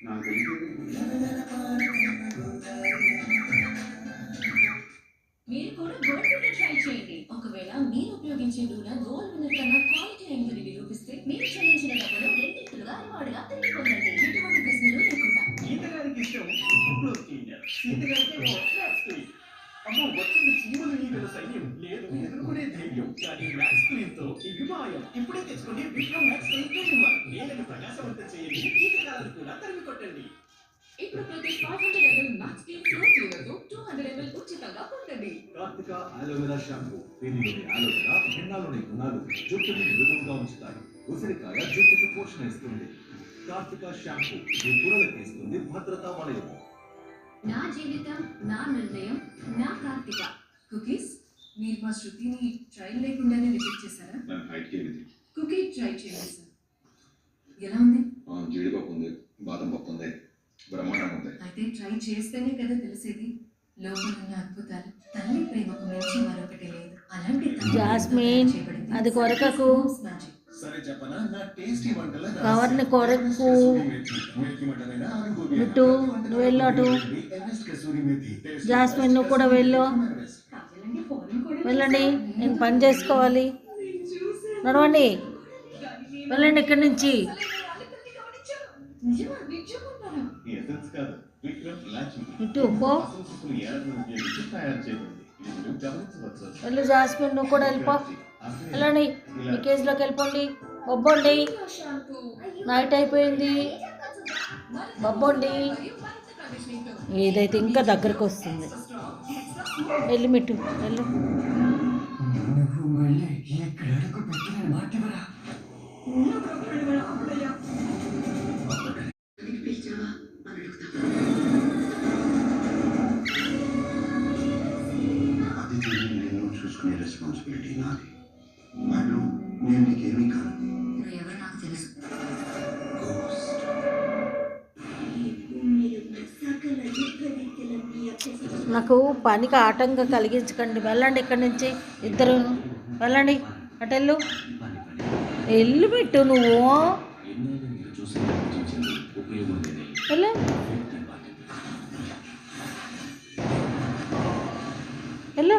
మీరు కూడా gold winner try చేయండి. ఒకవేళ మీరు ఉపయోగించే నూనె గోల్డ్ విన్నర్ కన్నా క్వాలిటీ అయిందని నిరూపిస్తే మీరు చెల్లించిన డబ్బులు రెండింతలుగా రివార్డుగా తిరిగి పొందండి. ఎటువంటి ప్రశ్నలు లేకుండా. గీతగారికి ఇష్టం ఇంట్లో క్లీనర్, సీతగారికేమో మ్యాక్స్ క్లీన్. అమ్మో వచ్చింది చీమలు ఈగల సైన్యం, లేదు ఎదుర్కొనే ధైర్యం. కానీ మ్యాక్స్ క్లీన్ తో ఇవి మాయం. ఇప్పుడే తెచ్చుకోండి విప్రో మ్యాక్స్ క్లీన్ 2-in-1. నేలను ప్రకాశవంతం చేయండి, కీటకాలను కూడా తరిమి కొట్టండి. ఇప్పుడు ప్రతి 500 ml మ్యాక్స్ క్లీన్ ఫ్లో క్లీనర్తో 200 ml ఉచితంగా పొందండి. Karthika aloe vera shampoo. దీనిలోని అలోవెరా భిన్నాలోని గుణాలు జుట్టుని మృదువుగా ఉంచుతాయి. ఉసిరికాయ జుట్టుకు పోషణ ఇస్తుంది. కార్తిక షాంపూ మీ పురలకు ఇస్తుంది భద్రతా వలయం. నా జీవితం నా నిర్ణయం నా కార్తిక. కుకీస్ మీరు మా శృతిని ట్రైల్ లేకుండానే రిజెక్ట్ చేశారా? నేను హైట్ చేయలేదు. కుకీ ట్రై చేయండి సార్. ఎలా ఉంది? జీడిపప్పు ఉంది, బాదం పప్పు ఉంది, బ్రహ్మాండంగా ఉంది. అయితే ట్రై చేస్తేనే కదా తెలిసేది లోపల ఉన్న అద్భుతాలు. తల్లి ప్రేమకు మించి మరొకటి లేదు. అలాంటి జాస్మిన్, అది కొరకకు. సరే చెప్పనా, నా టేస్టీ వంటల కవర్ని కొరకు. ఇటు నువ్వు వెళ్ళు, అటు జాస్మిన్ నువ్వు కూడా వెళ్ళు. వెళ్ళండి, నేను పని చేసుకోవాలి. నడవండి, వెళ్ళండి ఇక్కడి నుంచి. ఇటు పో. వెళ్ళు జాస్మిన్, నువ్వు కూడా వెళ్ళిపో. వెళ్ళండి, మీ కేజీలోకి వెళ్ళిపోండి. బొబ్బోండి, నైట్ అయిపోయింది. బొబ్బోండి, ఏదైతే ఇంకా దగ్గరకు వస్తుంది. వెళ్ళి మిట్టు వెళ్ళు. చూసుకునే రెస్పాన్సిబిలిటీ నాది. నేను నీకేమీ కాదు. ఎవరు నాకు తెలుసు. నాకు పనికి ఆటంకం కలిగించకండి. వెళ్ళండి ఇక్కడి నుంచి, ఇద్దరు వెళ్ళండి. అటు వెళ్ళు, వెళ్ళు పెట్టు. నువ్వు వెళ్ళు, వెళ్ళు.